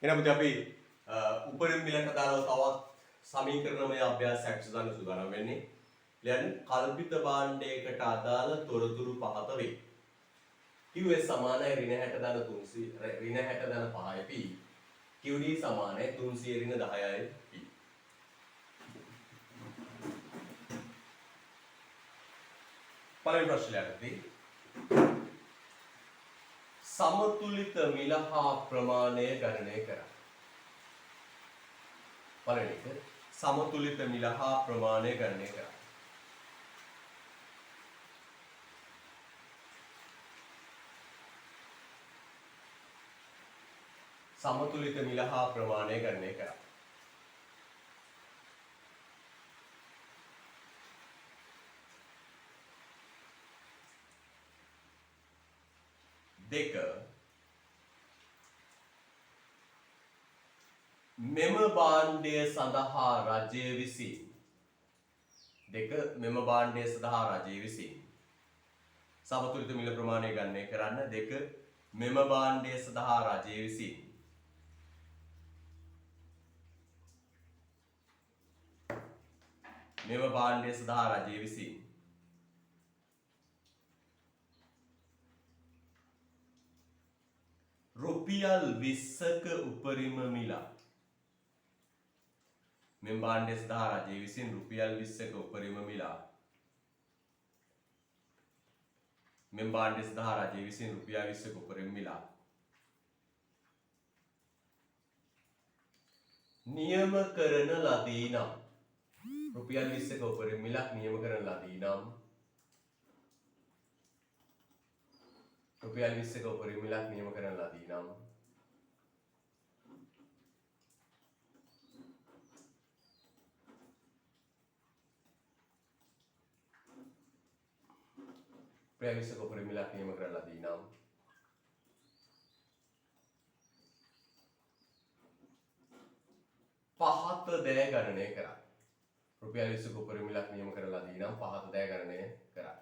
එනමුත් අපි උපරිම මිලට අදාළව තවත් සමීකරණමය අභ්‍යාසයක් සඳහන් සූදානම් වෙන්නේ. ලියන්න කල්පිත භාණ්ඩයකට අදාළ තොරතුරු පහත වේ. QS සමානයි ඍණ 60 ධන 300 ඍණ 60 ධන 5යි P. QD සමානයි 300 ඍණ 10යි P. පළවෙනි ප්‍රශ්නයටදී සමතුලිත මිල හා ප්‍රමාණය ගණනය කරා. පළවෙනි එක සමතුලිත මිල හා ප්‍රමාණය ගණනය කරා. සමතුලිත මිල හා ප්‍රමාණය ගණනය කරා. දෙක මෙම භාණ්ඩය සඳහා රජය විසින් සමතුලිත මිල ප්‍රමාණය ගණනය කරන්න. දෙක මෙම භාණ්ඩය සඳහා රජය විසින් රුපියල් 20ක උපරිම මිලක් මෙම භාණ්ඩය සඳහා රජය විසින් රුපියල් 20ක උපරිම මිලක් මෙම භාණ්ඩය සඳහා රජය විසින් රුපියල් 20ක උපරිම මිලක් නියම කරන ලදී නම් රුපියල් 20ක උපරිම මිලක් නියම කරන ලදී නම් රුපියල් 20ක උපරිම මිලක් නියම කරන ලදී නම් රුපියල් 20ක උපරිම මිලක් නියම කරන ලදී නම් පහත දෑ ගණනය කරා. රුපියල් 20ක උපරිම මිලක් නියම කරන ලදී නම් පහත දෑ ගණනය කරා.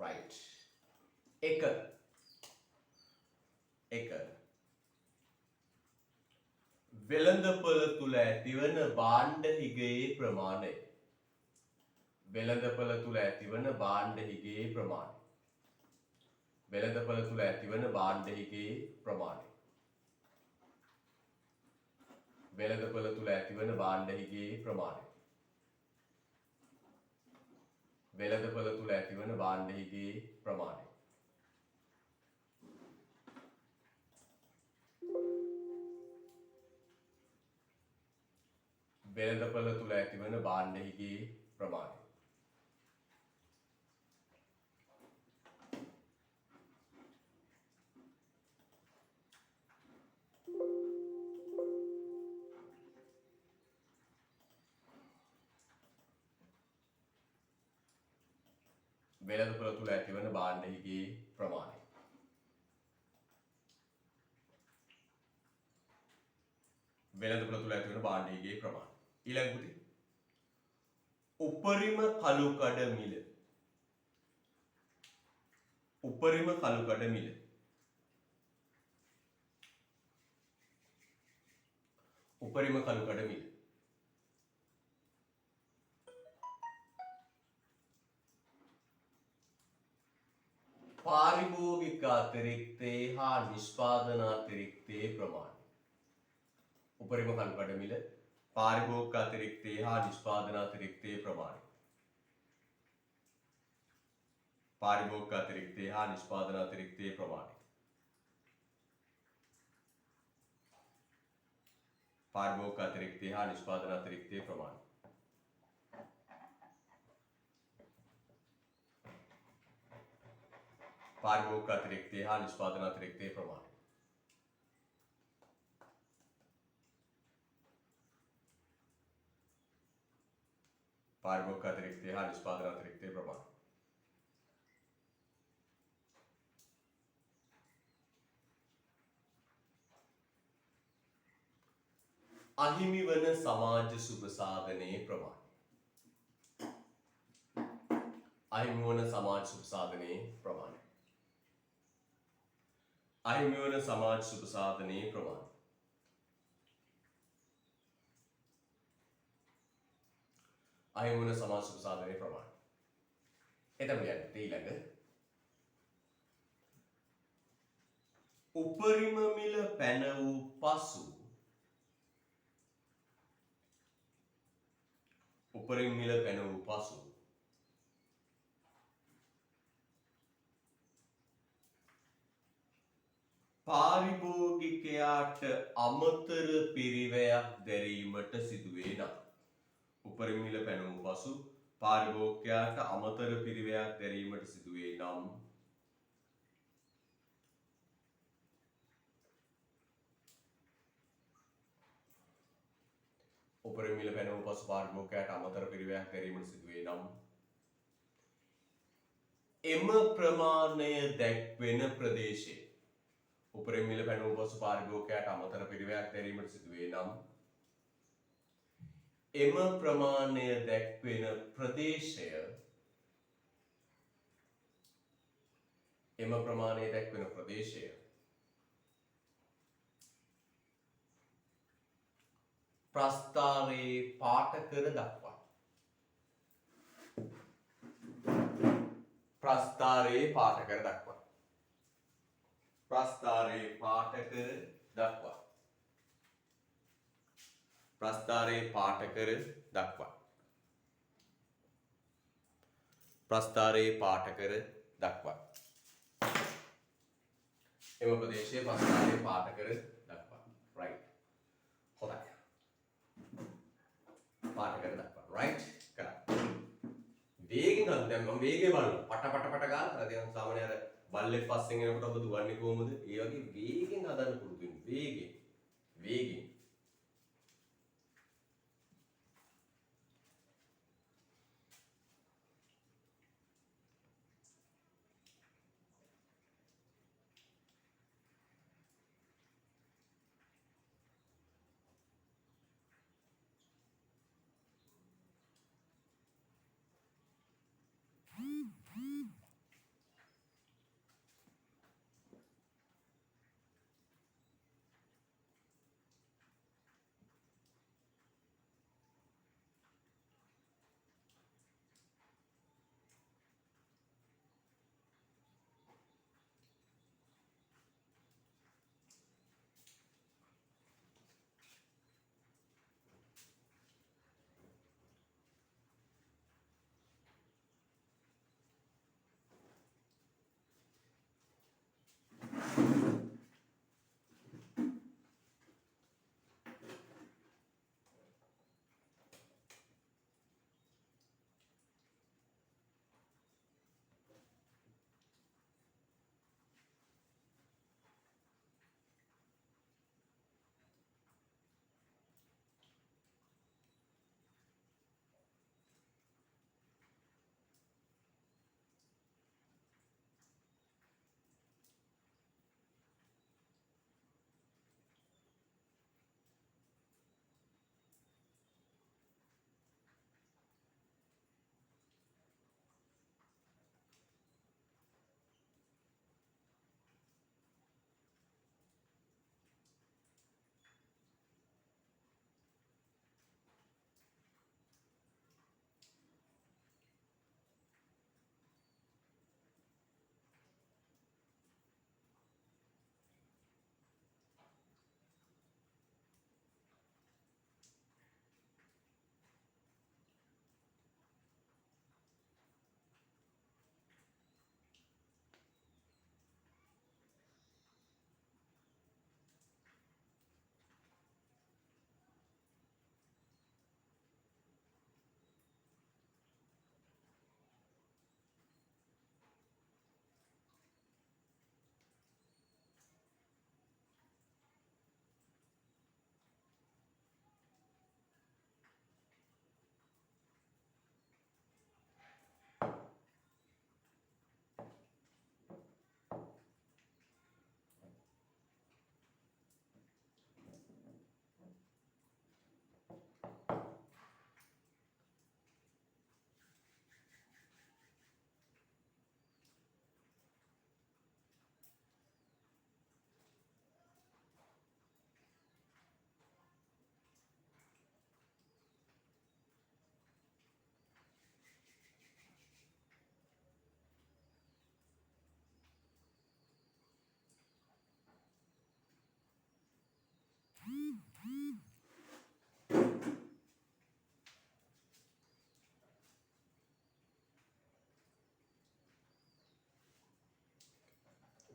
right එක වෙළඳපොළ තුල ඇතිවන භාණ්ඩ හිගයේ ප්‍රමාණය. වෙළඳපොළ තුල ඇතිවන භාණ්ඩ හිගයේ ප්‍රමාණය. වෙළඳපොළ තුල ඇතිවන භාණ්ඩ හිගයේ ප්‍රමාණය. වෙළඳපොළ තුල ඇතිවන භාණ්ඩ හිගයේ ප්‍රමාණය. වෙළඳපොළ තුල ඇතිවන භාණ්ඩ හිගයේ ප්‍රමාණය. වෙළඳපොළ තුල ඇතිවන භාණ්ඩ හිගයේ ප්‍රමාණය. වෙළඳපොළ තුල ඇතිවන භාණ්ඩ හිගයේ ප්‍රමාණය. වෙළඳපොළ තුල ඇතිවන භාණ්ඩ හිගයේ ප්‍රමාණය. ඊළඟ පුතේ උපරිම කළුකඩ මිල. උපරිම කළුකඩ මිල. උපරිම කළුකඩ මිල. පාරිභෝගික අතිරික්තේ හා නිෂ්පාදන අතිරික්තේ ප්‍රමාණය. උපරිම කළුකඩ මිල පාරිභෝගික අතිරික්තේ හා නිෂ්පාදන අතිරික්තේ ප්‍රමාණය. පාරිභෝගික අතිරික්තේ හා නිෂ්පාදන අතිරික්තේ ප්‍රමාණය. පාරිභෝගික අතිරික්තේ හා නිෂ්පාදන අතිරික්තේ ප්‍රමාණය. පාරිභෝගික අතිරික්තේ හා නිෂ්පාදන අතිරික්තේ ප්‍රමාණය. පාරිභෝගික අතිරික්තේ හා නිෂ්පාදන අතිරික්තේ ප්‍රමාණය. අහිමි වන සමාජ සුබ සාධනයේ ප්‍රමාණය. අහිමි වන සමාජ සුබ සාධනයේ ප්‍රමාණය. අහිමි වන සමාජ සුබ සාධනයේ ප්‍රමාණය. අහිමි වන සමාජ සුබ සාධනයේ ප්‍රමාණය. එතකොට යන්නේ ඊළඟ උපරිම මිල පැන වූ පසු උපරිම මිල පැන වූ පසු පාරිභෝගිකයාට අමතර පිරිවැයක් දැරීමට සිදුවේ නම් උපරිම මිල පැන වූ පසු පාරිභෝගිකයාට අමතර පිරිවැයක් දැරීමට සිදුවේ නම් උපරිම මිල පැන වූ පසු පාරිභෝගිකයාට අමතර පිරිවැයක් දැරීමට සිදුවේ නම් එම ප්‍රමාණය දැක්වෙන ප්‍රදේශයේ උපරිම මිල පැන වූ පසු පාරිභෝගිකයාට අමතර පිරිවැයක් දැරීමට සිදුවේ නම් එම ප්‍රමාණය දැක්වෙන ප්‍රදේශය ප්‍රස්ථාරයේ පාඨකර දක්වා ප්‍රස්ථාරයේ පාඨකර දක්වා ප්‍රස්ථාරයේ පාඨකර දක්වා ප්‍රස්ථාරයේ පාඨකර දක්වා ප්‍රස්ථාරයේ පාඨකර දක්වා එම ප්‍රදේශයේ ප්‍රස්ථාරයේ පාඨකර දක්වා right හොඳයි පාඨකර දක්වා right කරා වේගෙන් හදන්න දැන් මම වේගය බලනවා පට ගාලා අර දැන් සාමාන්‍ය අර බල්ලෙක් පස්සෙන් එනකොට ඔබ දුවන්නේ කොහොමද ඒ වගේ වේගෙන් හදන්න පුරුදු වෙන්න වේගෙන්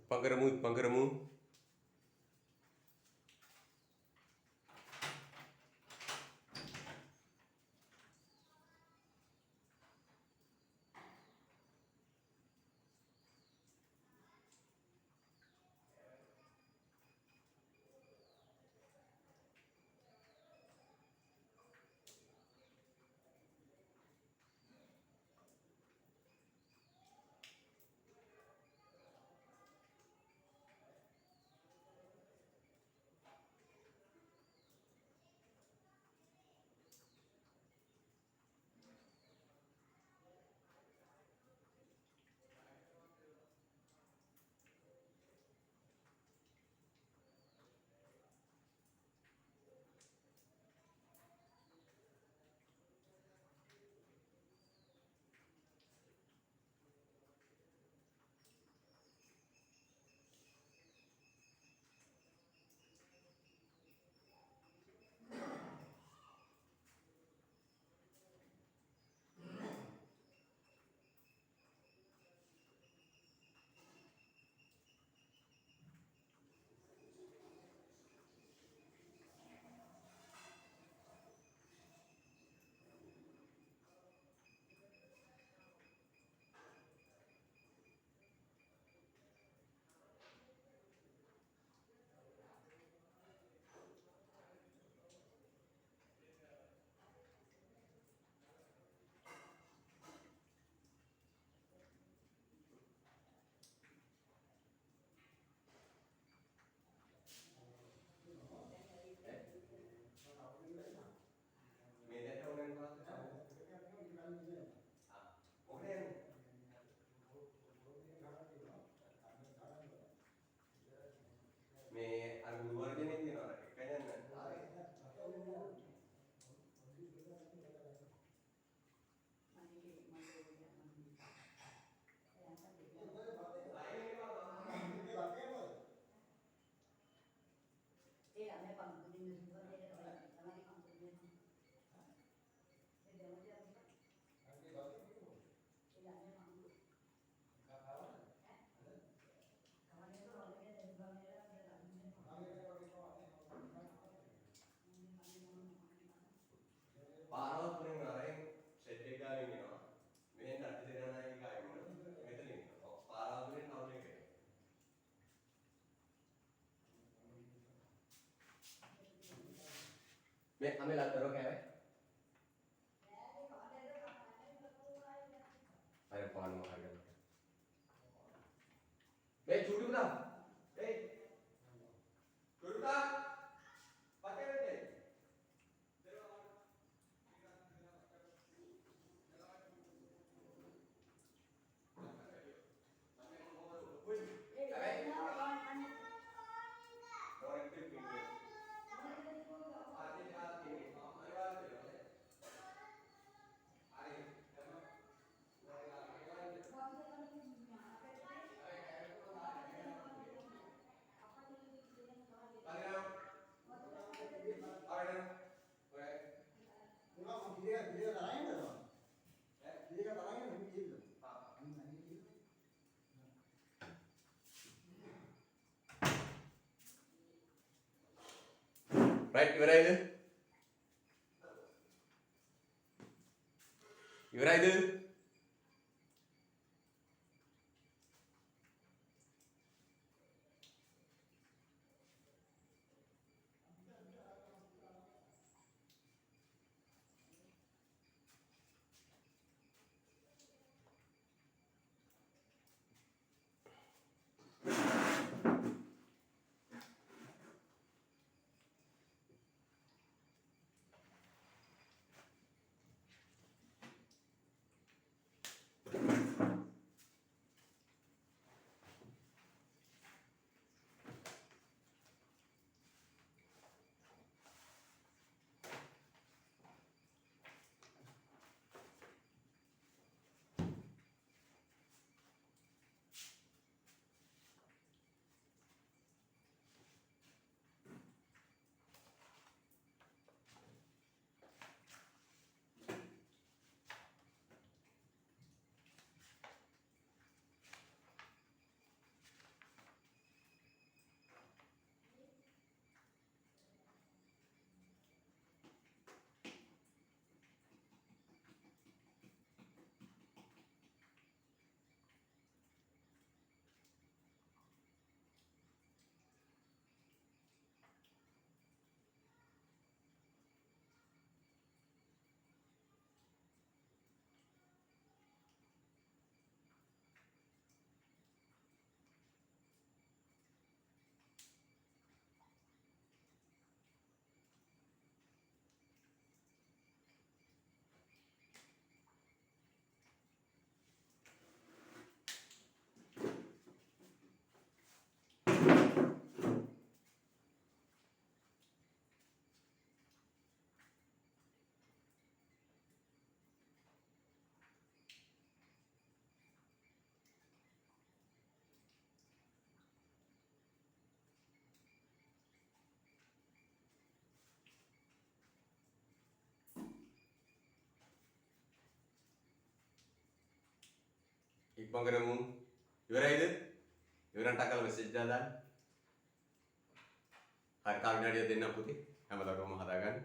Pangkaramu. Me argudu warga nih tino kayaknya Parah tuh nih ngareng sedek gak ini no, main nanti tidak naik gak ini no, itu nih no, parah tuh nih tahu nih kayak, me ambil latar oke ya, ada pohon mau harga, me cuci udah, cuci udah, pakai aja. Right, ഇവരായത് ඉක්මන් කරමු. ඉවරයිද? ඉවරන්ට අකල් message දාලා දාන්න. හරි කාවිනාඩිය දෙන්න පුතේ. හැමදාම හදාගන්න.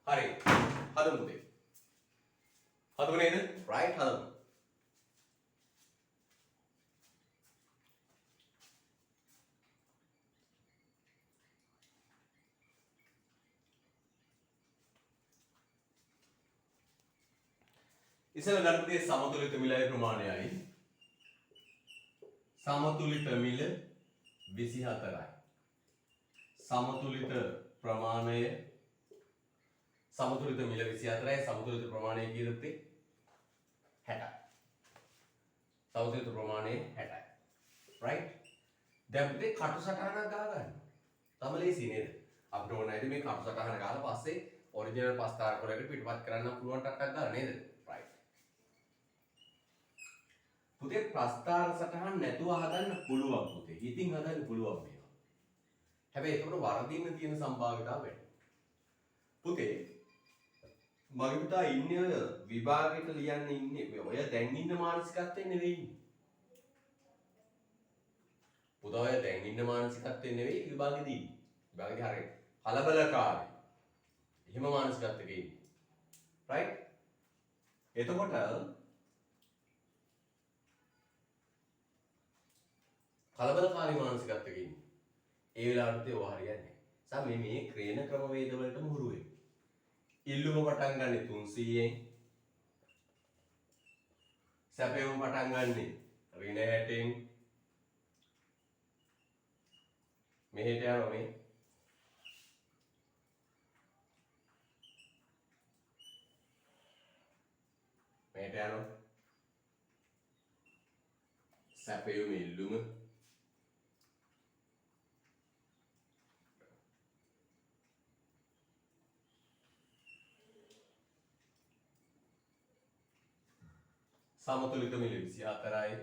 හරි. හදමු පුතේ. හදමු නේද? right හදමු. ඉස්සෙල්ලා ගන්න පුතේ සමතුලිත මිලයි ප්‍රමාණයයි. සමතුලිත මිල 24යි. සමතුලිත ප්‍රමාණය සමතුලිත මිල 24යි. සමතුලිත ප්‍රමාණය කීයද පුතේ? 60යි. සමතුලිත ප්‍රමාණය 60යි. right? දැන් පුතේ කටු සටහනක් ගහ ගන්න. තම ලේසි නේද? අපිට ඕන නැති මේ කටු සටහන ගහලා පස්සේ ඔරිජිනල් පස්තාරකරයකට පිටපත් කරන්න පුළුවන් ටක්ටක් ගන්න නේද? right. පුතේ ප්‍රස්ථාර සටහන් නැතුව හදන්න පුළුවන් පුතේ. ඉතින් හදන්න පුළුවන් මේවා. හැබැයි ඒකට වර්ධින්න තියෙන සම්භාවිතාව වැඩි. පුතේ මගේ පුතා ඉන්නේ ඔය විභාගෙට ලියන්න ඉන්නේ. ඔය දැන් ඉන්න මානසිකත්වයෙන් නෙවෙයි ඉන්නේ. පුතා ඔය දැන් ඉන්න මානසිකත්වයෙන් නෙවෙයි විභාගෙදී ඉන්නේ. විභාගෙදී හරියට කලබලකාරී. එහෙම මානසිකත්වයක ඉන්නේ. right? එතකොට කලබලකාරී මානසිකත්වයක ඉන්නේ. ඒ වෙලාවට ඒව හරියන්නේ නැහැ. මේ ක්‍රේන ක්‍රමවේද වලට මුහුරු වෙයි. ඉල්ලුම පටන් ගන්නේ 300ෙන්. සැපයුම පටන් ගන්නේ ඍණ 60ෙන්. මෙහෙට යනවා මේ. මෙහෙට යනවා. සැපයුම ඉල්ලුම සමතුලිත මිල 24යි.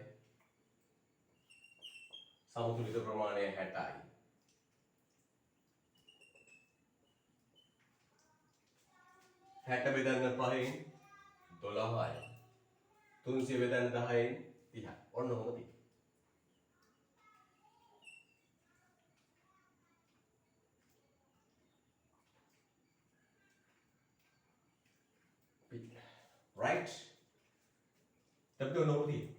සමතුලිත ප්‍රමාණය 60යි. 60 බෙදන්න 5න් 12යි. 300 බෙදන්න 10න් 30යි. ඔන්න ඔහොම තියෙනවා. right. tapi ඔන්න ඔහොම තියෙනවා.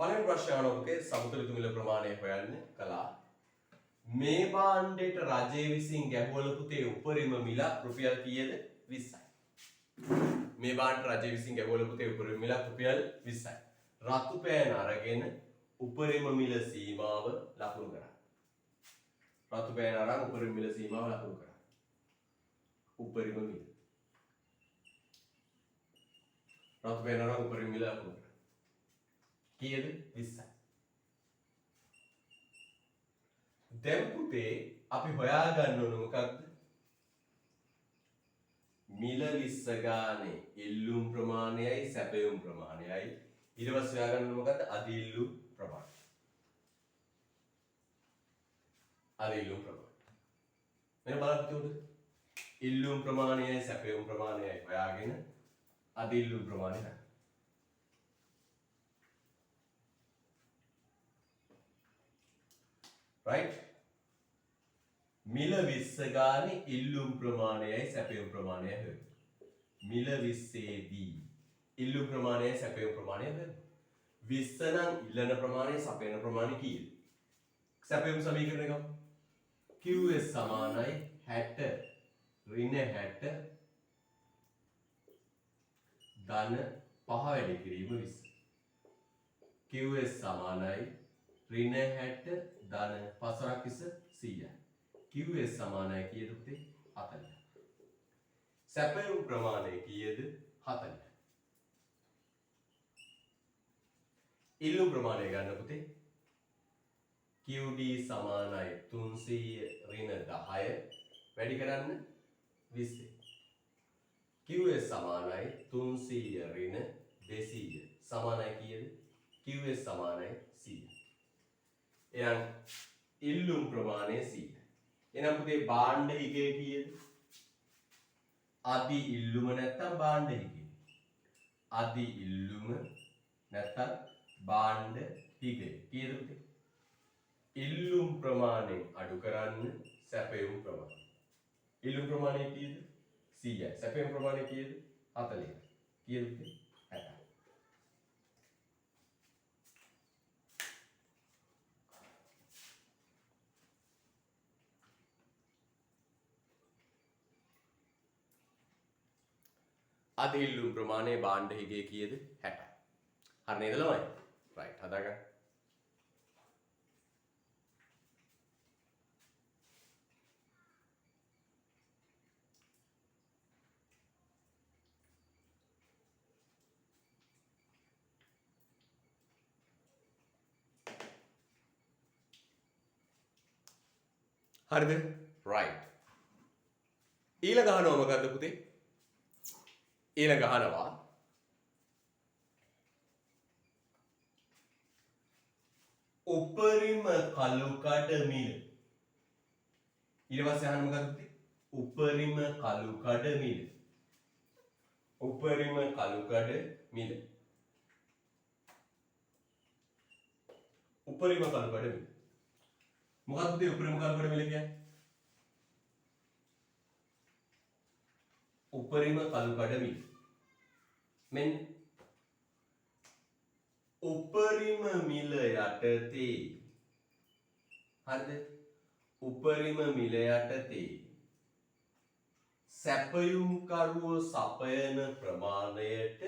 පළවෙනි ප්‍රශ්නය අනුකේ සමතුලිත මිල ප්‍රමාණය හොයන්න කළා. මේ භාණ්ඩයට රජය විසින් ගැහුවල පුතේ උපරිම මිල රුපියල් කීයද? 20යි. මේ භාණ්ඩ රජය විසින් ගැහුවල පුතේ උපරිම මිල රුපියල් 20යි. රතු පෑන අරගෙන උපරිම මිල සීමාව ලකුණු කරා. රතු පෑන අරන් උපරිම මිල සීමාව ලකුණු කරා. උපරිම මිල. රතු පෑන අරන් උපරිම මිල ලකුණු කරා. කීයද? 20යි. දැන් පුතේ අපි හොයාගන්න ඕන මොකක්ද? මිල 20 ගානේ ඉල්ලුම් ප්‍රමාණයයි සැපයුම් ප්‍රමාණයයි. ඊට පස්සේ හොයාගන්න ඕන මොකක්ද? අදිල්ලුම් ප්‍රමාණය. අදිල්ලුම් ප්‍රමාණය. මෙන්න බලන්න පුතේ ඉල්ලුම් ප්‍රමාණයයි සැපයුම් ප්‍රමාණයයි හොයාගෙන අදිල්ලුම් ප්‍රමාණය හොයන්න. right? මිල 20 ගානේ ඉල්ලුම් ප්‍රමාණයයි සැපයුම් ප්‍රමාණයයි හොයන්න. මිල 20 දී ඉල්ලුම් ප්‍රමාණයයි සැපයුම් ප්‍රමාණයයි හොයන්න. 20 නම් ඉල්ලන ප්‍රමාණය සපයන ප්‍රමාණය කීයද? සැපයුම් සමීකරණය ගමු. QS සමානයි 60 ඍණ 60 ධන 5 වැඩි කිරීම 20. QS සමානයි ඍණ 60 ධන 5 100යි. QS සමානයි කීයද පුතේ? 40. සැපයුම් ප්‍රමාණය කීයද? 40. ඉල්ලුම් ප්‍රමාණය ගන්න පුතේ. QD සමානයි 300 ඍණ 10 වැඩි කරන්න 20. QS සමානයි 300 ඍණ 200 සමානයි කීයද? QS සමානයි 100. එහෙනම් ඉල්ලුම් ප්‍රමාණය 100. එහෙනම් පුතේ භාණ්ඩ හිගේ කීයද? අදි ඉල්ලුම නැත්තම් භාණ්ඩ හිගේ. අදි ඉල්ලුම නැත්තම් භාණ්ඩ හිගේ. කීයද පුතේ? ඉල්ලුම් ප්‍රමාණය අඩු කරන්න සැපයුම් ප්‍රමාණය. ඉල්ලුම් ප්‍රමාණය කීයද? 100යි. සැපයුම් ප්‍රමාණය කීයද? 40යි. කීයද පුතේ? 60යි. අද ඉල්ලුම් ප්‍රමාණය භාණ්ඩ හිගේ කීයද? 60යි. හරි නේද ළමයි? right හදාගන්න. හරිද? right. ඊළඟ අහනවා මොකද්ද පුතේ? ඊළඟ අහනවා උපරිම කළු කඩ මිල. ඊට පස්සේ අහන්න මොකද්ද පුතේ? උපරිම කළු කඩ මිල. උපරිම කළු කඩ මිල. උපරිම කළු කඩ මිල. මොකක්ද පුතේ උපරිම කළු කඩ මිල කියන්නේ? උපරිම කළු කඩ මිල. මෙන්න උපරිම මිල යටතේ හරිද? උපරිම මිල යටතේ සැපයුම්කරුව සපයන ප්‍රමාණයට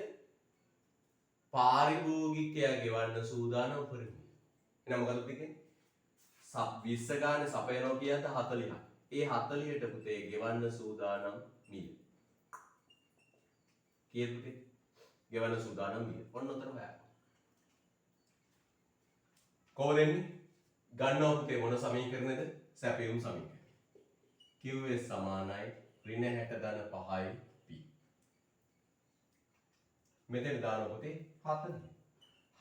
පාරිභෝගිකයා ගෙවන්න සූදානම් උපරිම මිල. එහෙනම් මොකද කියන්නේ? 20 ගානේ සපයනවා කියද්ද 40ක්. ඒ 40ට පුතේ ගෙවන්න සූදානම් මිල. කීයද පුතේ? ගෙවන්න සූදානම් මිල. ඔන්න උතර හොයන්න. කොහොමද එන්නේ? ගන්නවා පුතේ මොන සමීකරණයද? සැපයුම් සමීකරණය. QS සමානයි ඍණ 60 ධන 5යි P. මෙතන දානවා පුතේ 40.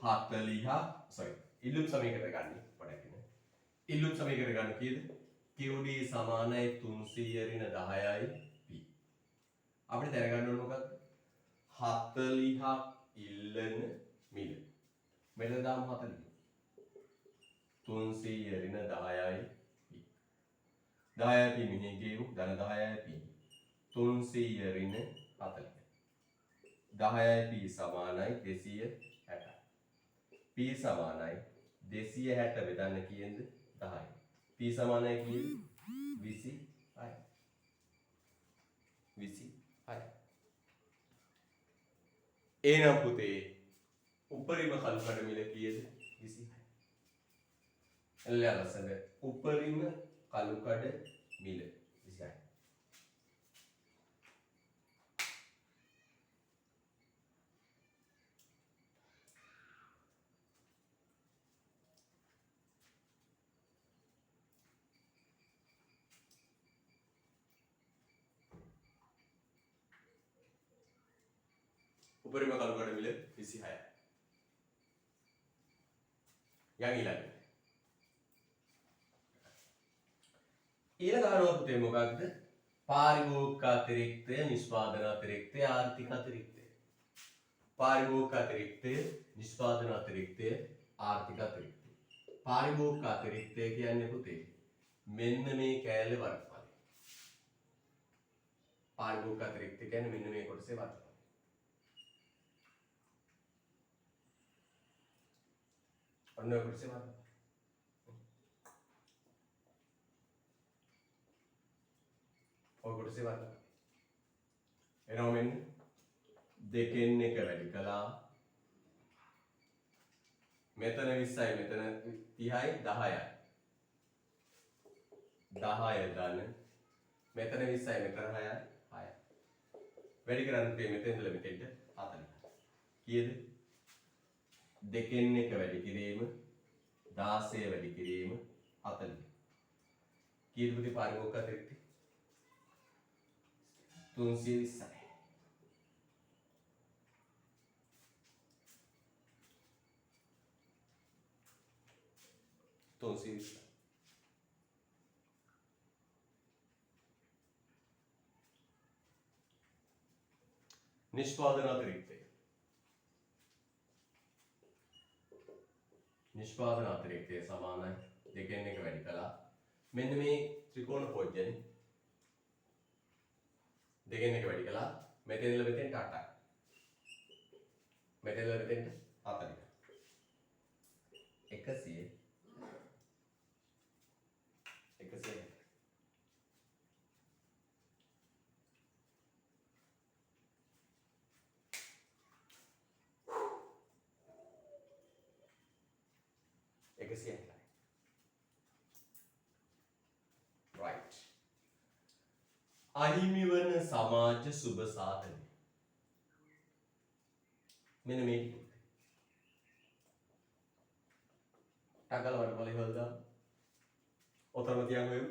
40 ඉල්ලුම් සමීකරණය ගන්න පොඩ්ඩක්. ඉල්ලුම් සමීකරණය ගන්න කීයද? QD සමානයි 300 ඍණ 10යි P. අපිට දැනගන්න ඕන මොකක්ද? 40ක් ඉල්ලන මිල. මෙතන දාමු 40. 300 ඍණ 10යි P. 10යි P මෙහි ගේමු. ධන 10යි P. 300 ඍණ 40. 10යි P සමානයි 260. P සමානයි 260 බෙදන්න කීයද 10යි. P සමානයි කීයද 26යි. 26යි. එහෙනම් පුතේ උපරිම කල්පඩ මිල කීයද 26යි. එල්ලලා ලස්සන උපරිම කලුකඩ මිල 26යි. උපරිම කලුකඩ මිල 26යි. යන් ඊළඟ කාරණාව පුතේ මොකක්ද? පාරිභෝගික අතිරික්තය, නිෂ්පාදන අතිරික්තය, ආර්ථික අතිරික්තය. පාරිභෝගික අතිරික්තය, නිෂ්පාදන අතිරික්තය, ආර්ථික අතිරික්තය. පාරිභෝගික අතිරික්තය කියන්නේ පුතේ මෙන්න මේ කෑල්ලේ වර්ගඵලය. පාරිභෝගික අතිරික්තය කියන්නේ මෙන්න මේ කොටසේ වර්ගඵලය. ඔන්න ඔය කොටසේ වර්ගඵලය. ඔය කොටසේ වර්ගඵලය. එනවා මෙන්න දෙකෙන් එක වැඩි කළා. මෙතන 20යි මෙතන 30යි 10යි. 10 දාන්න. මෙතන 20යි මෙතන 6යි 6යි. වැඩි කරන්න තියෙන්නේ මෙතන ඉඳලා මෙතෙන්ට 40. කීයද? දෙකෙන් එක වැඩි කිරීම 16 වැඩි කිරීම 40. කීයද පුතේ පාරිභෝගික අතිරික්තය? 320යි. 320. निष्पादन अतिरिक्त निष्पादन अतिरिक्त समान है දෙකෙන් එක වැඩි කළා මෙන්න මේ ත්‍රිකෝණ පොජ්ජනේ දෙකෙන් එක වැඩි කළා මෙතන ඉඳලා මෙතෙන්ට 8යි මෙතන ඉඳලා මෙතෙන්ට 40 100 right අහිමි වන සමාජ සුබ සාධනය මෙන්න මේ ටික ටකල වඩපලි හොල්දා ඔතනම තියන් වෙමු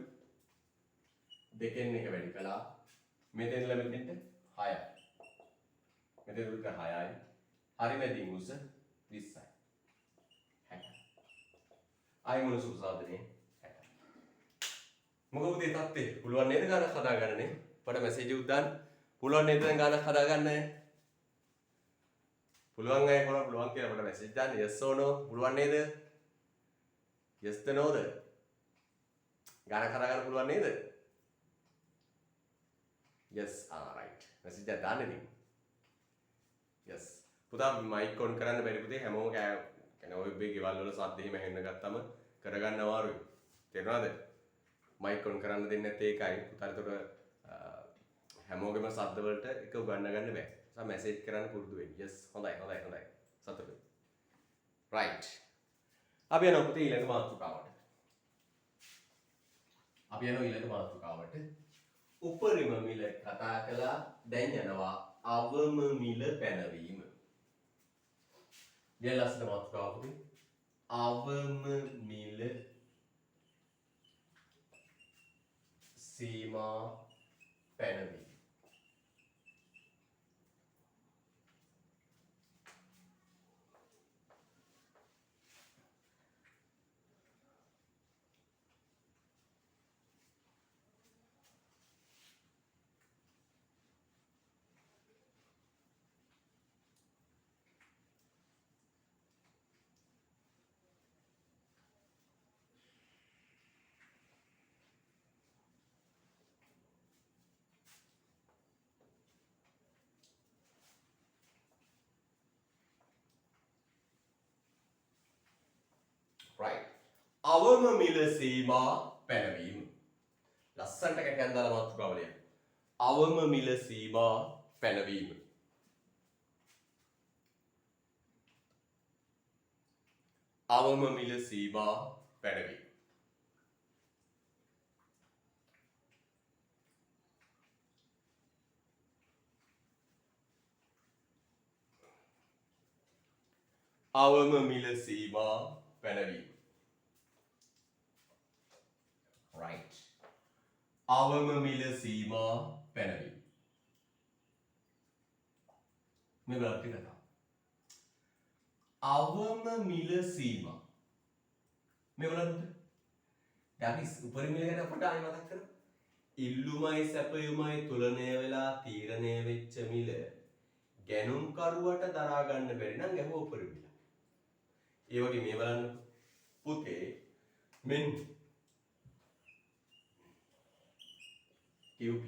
දෙකෙන් එක වැඩි කළා මෙතෙන් ඉඳලා මෙතෙන්ට 6යි මෙතෙන් උඩට 6යි හරි මැදින් උස 20යි 60 අහිමි වන සුබ සාධනය මොකද මේ තත්ත්වය පුළුවන් නේද ගානක් හදාගන්න නේ පොඩ මැසේජ් එකක් දාන්න පුළුවන් නේද දැන් ගානක් හදාගන්න පුළුවන් අය කොහොමද පුළුවන් කියලා පොඩ මැසේජ් දාන්න yes or no පුළුවන් නේද yes the no ද ගානක් හදාගන්න පුළුවන් නේද yes right මැසේජ් එකක් දාන්න ඉතින් yes පුතා මයික් ඔන් කරන්න බැරි පුතේ හැමෝම කියන්නේ ඔය බේ ගෙවල් වල සද්ද එහෙම ඇහෙන්න ගත්තම කරගන්න අමාරුයි තේරුණාද මයික් ඔන් කරන්න දෙන්නේ නැත්තේ ඒකයි පුතාලට හැමෝගෙම සද්ද වලට එක උගන්න ගන්න බෑ. නිසා මැසේජ් කරන්න පුරුදු වෙන්න. yes හොඳයි. සතුටුයි. right. අපි යනවා පුතේ ඊළඟ මාතෘකාවට. උපරිම මිල කතා කළා දැන් යනවා අවම මිල පැනවීම. ඊළඟ ලස්සන මාතෘකාව පුතේ අවම මිල सीमा पैनवी right. අවම මිල සීමා පැනවීම. ලස්සනට කැටයන් දාලා මාතෘකාව ලියන්න. අවම මිල සීමා පැනවීම. අවම මිල සීමා පැනවීම. අවම මිල සීමා පැනවීම. right. අවම මිල සීමා පැනවීම. මේ බලන්න කතා. අවම මිල සීමා. මේ බලන්න. දැන් අපි උපරිම මිල ගැන පොඩ්ඩක් ආයෙ මතක් කරමු. ඉල්ලුමයි සැපයුමයි තුලණය වෙලා තීරණය වෙච්ච මිල ගැනුම්කරුවට දරා ගන්න බැරි නම් ගැහුව උපරිම මිල. ඒ වගේ මේ බලන්න පුතේ මෙන්න QP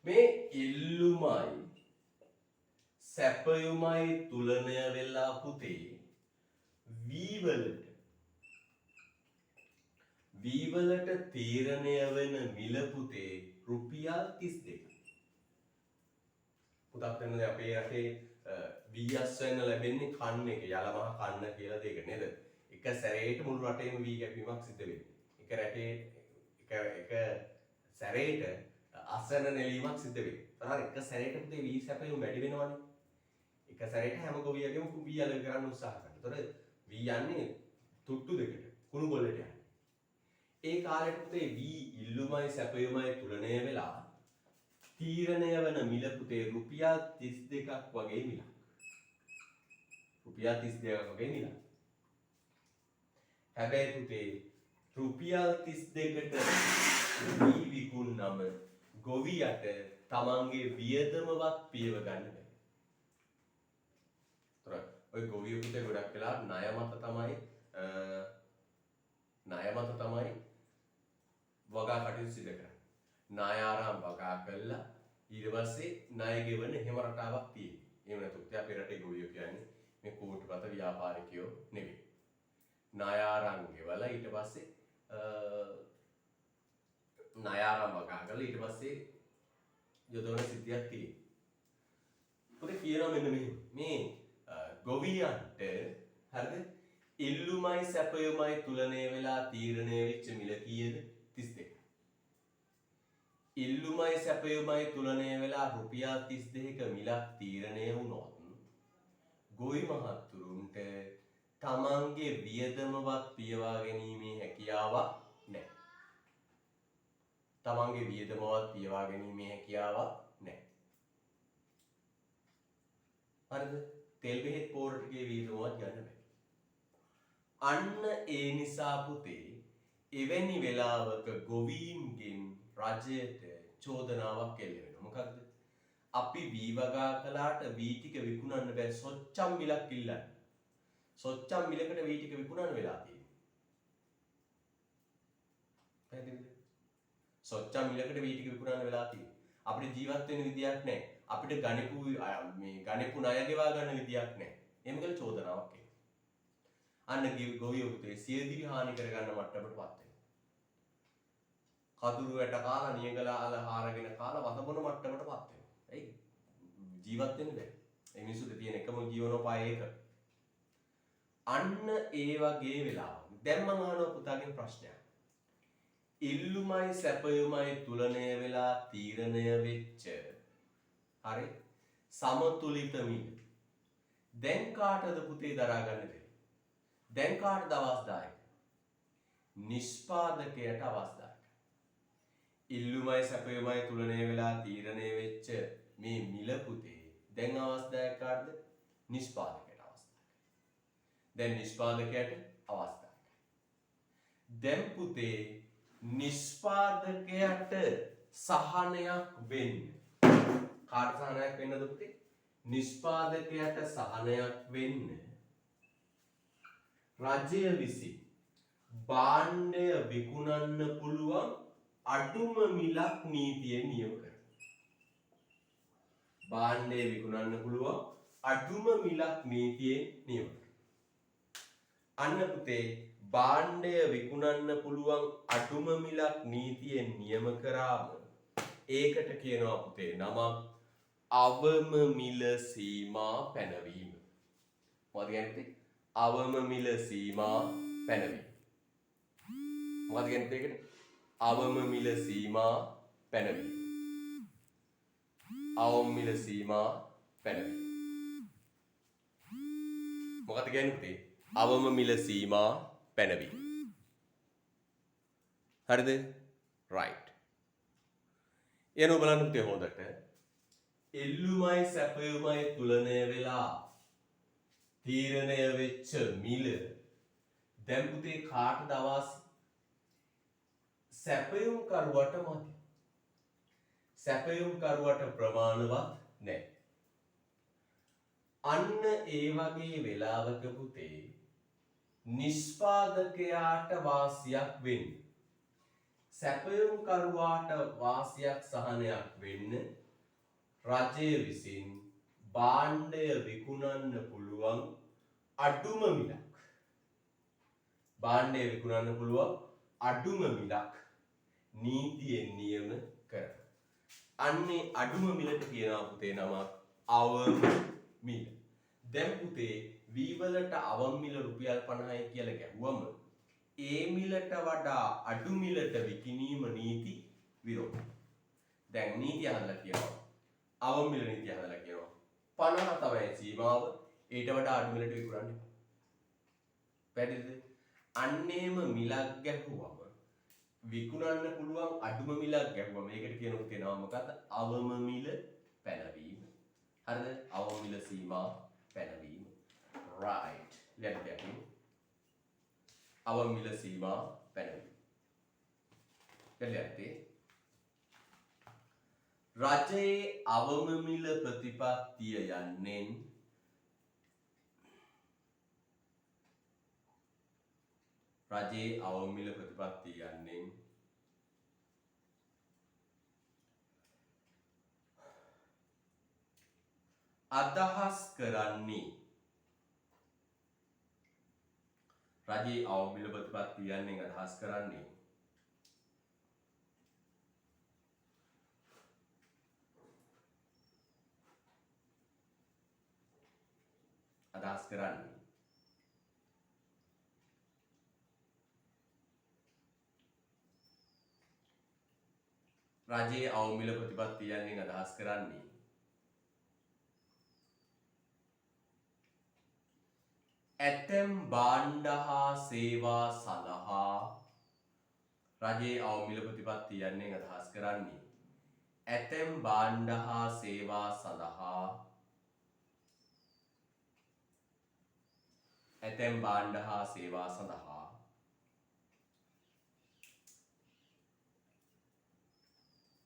මේ ඉල්ලුමයි සැපයුමයි තුලණය වෙලා පුතේ V වලට තීරණය වෙන මිල පුතේ රුපියල් 32. පුතත් වෙනද අපේ රටේ V අස්වැන්න ලැබෙන්නේ කන්න එක යලමහ කන්න කියලා දෙයක නේද? එක සැරේට මුළු රටේම V කැපීමක් සිද්ධ වෙන්නේ. එක සැරේට අසන නෙලීමක් සිද්ධ වෙන්නේ. තරහ එක සැරේට පුතේ V සැපයුම වැඩි වෙනවනේ. එක සැරේට හැම ගොවියගෙම V අලෙවි කරන්න උත්සාහ කරනවා. ඒතකොට V යන්නේ තුට්ටු දෙකට කුණු බොල්ලට යන්නේ. ඒ කාලෙට පුතේ V ඉල්ලුමයි සැපයුමයි තුලණය වෙලා තීරණය වන මිල පුතේ රුපියල් 32ක් වගේ මිලක්. රුපියල් 32ක් වගේ මිලක්. හැබැයි පුතේ රුපියල් 32ට V විකුණනම ගොවියට තමන්ගේ වියදමවත් පියව ගන්න බැහැ. ඔය ගොවිය පුතේ ගොඩක් වෙලා ණය මත තමයි වගා කටයුතු සිදු කරන්නේ. ණය ආරම්භ වගා කළා ඊට පස්සේ ණය ගෙවන හැම රටාවක් තියෙනවා. එහෙම නැත්නම් අපේ රටේ ගොවියෝ කියන්නේ මේ කෝටිපත ව්‍යාපාරිකයෝ නෙවෙයි. ණය ආරම්භ ගෙවලා ඊට පස්සේ ණය ආරම්භ වගා කළා ඊට පස්සේ යොදවන සිද්ධියක් තියෙනවා. පුතේ කියනවා මෙන්න මේ ගොවියන්ට හරිද ඉල්ලුමයි සැපයුමයි තුලණය වෙලා තීරණය වෙච්ච මිල කීයද 32. ඉල්ලුමයි සැපයුමයි තුලණය වෙලා රුපියල් 32ක මිලක් තීරණය වුණොත් ගොවි මහත්තුරුන්ට තමන්ගේ වියදමවත් පියවා ගැනීමේ හැකියාවක් නැහැ. තමන්ගේ වියදමවත් පියවා ගැනීමේ හැකියාවක් නැහැ. හරිද? තෙල් බෙහෙත් පෝර ටිකේ වියදමවත් ගන්න බැහැ. අන්න ඒ නිසා පුතේ එවැනි වෙලාවක ගොවීන්ගෙන් රජයට චෝදනාවක් එල්ල වෙනවා. මොකක්ද? අපි වී වගා කළාට වී ටික විකුණන්න බැරි සොච්චම් මිලක් ඉල්ලන්න. සොච්චම් මිලකට වී ටික විකුණන්න වෙලා තියෙනවා. පැහැදිලිද? සොච්චම් මිලකට වී ටික විකුණන්න වෙලා තියෙනවා. අපිට ජීවත් වෙන්න විදියක් නැහැ. අපිට ගණිපු ණය ගෙවා ගන්න විදියක් නැහැ. එහෙම කියලා චෝදනාවක් එනවා. අන්න ගොවියෝ පුතේ සියදිවි හානි කරගන්න මට්ටමටපත් වෙනවා. කඳුළු වැට කාලා නියගලාල හාරගෙන කාලා වතබොන මට්ටමටපත් වෙනවා. එයි ජීවත් වෙන්න බැහැ. ඒ මිනිස්සුන්ට තියෙන එකම ජීවනෝපාය ඒක. අන්න ඒ වගේ වෙලාවක දැන් මම අහනවා පුතාගෙන් ප්‍රශ්නයක්. ඉල්ලුමයි සැපයුමයි තුලණය වෙලා තීරණය වෙච්ච හරි සමතුලිත මිල දැන් කාටද පුතේ දරා ගන්න බැහැ? දැන් කාටද අවස්ථාවක? නිෂ්පාදකයට අවස්ථාවක. ඉල්ලුමයි සැපයුමයි තුලණය වෙලා තීරණය වෙච්ච මේ මිල පුතේ දැන් අවස්ථාවක කාටද? නිෂ්පාදකයට අවස්ථාවක. දැන් නිෂ්පාදකයට අවස්ථාවක. දැන් පුතේ නිෂ්පාදකයට සහනයක් වෙන්න. කාට සහනයක් වෙන්නද පුතේ? නිෂ්පාදකයට සහනයක් වෙන්න රජය විසින් භාණ්ඩය විකුණන්න පුළුවන් අඩුම මිලක් නීතියෙන් නියම කරනවා. භාණ්ඩය විකුණන්න පුළුවන් අඩුම මිලක් නීතියෙන් නියම කරනවා. අන්න පුතේ භාණ්ඩය විකුණන්න පුළුවන් අඩුම මිලක් නීතියෙන් නියම කරාම ඒකට කියනවා පුතේ නමක් අවම මිල සීමා පැනවීම. මොකද කියන්නේ පුතේ? අවම මිල සීමා පැනවීම. මොකද කියන්නේ පුතේ ඒකට? අවම මිල සීමා පැනවීම. අවම මිල සීමා පැනවීම. මොකද කියන්නේ පුතේ? අවම මිල සීමා පැනවීම. හරිද? right. එන බලන්න පුතේ හොඳට. එල්ලුමයි සැපයුමයි තුලනය වෙලා තීරණය වෙච්ච මිල දැන් පුතේ කාටද අවශ්‍ය? සැපයුම් කරුවට මදි. සැපයුම් කරුවට ප්‍රමාණවත් නැහැ. අන්න ඒ වගේ වෙලාවක පුතේ නිෂ්පාදකයාට වාසියක් වෙන්න. සැපයුම් කරුවාට වාසියක් සහනයක් වෙන්න රජය විසින් භාණ්ඩය විකුණන්න පුළුවන් අඩුම මිලක්. භාණ්ඩය විකුණන්න පුළුවන් අඩුම මිලක් නීතියෙන් නියම කරන. අන්නේ අඩුම මිලට කියනවා පුතේ නමක් අවම මිල. දැන් පුතේ V වලට අවම මිල රුපියල් 50යි කියලා ගැහුවම ඒ මිලට වඩා අඩු මිලට විකිණීම නීති විරෝධයි. දැන් නීතිය හදලා කියනවා අවම මිල නීතිය හදලා කියනවා 50 තමයි සීමාව, ඊට වඩා අඩු මිලට විකුණන්න එපා. පැහැදිලිද? අන්නේම මිලක් ගැහුවම විකුණන්න පුළුවන් අඩුම මිලක් ගැහුවම මේකට කියනවා තියෙනවා මොකක්ද? අවම මිල පැනවීම. හරිද? අවම මිල සීමා පැනවීම. right. ලියන්න දෙයක්. අවම මිල සීමා පැනවීම. ලියන්න. රජයේ අවම මිල ප්‍රතිපත්තිය යන්නේ රජයේ අවම මිල ප්‍රතිපත්තිය යන්නේ අදහස් කරන්නේ රජයේ අවම මිල ප්‍රතිපත්තිය යන්නේ අදහස් කරන්නේ රජයේ අවම මිල ප්‍රතිපත්තිය යන්නේ අදහස් කරන්නේ ඇතැම් භාණ්ඩ හා සේවා සඳහා රජයේ අවම මිල ප්‍රතිපත්තිය යන්නේ අදහස් කරන්නේ ඇතැම් භාණ්ඩ හා සේවා සඳහා ඇතැම් භාණ්ඩ හා සේවා සඳහා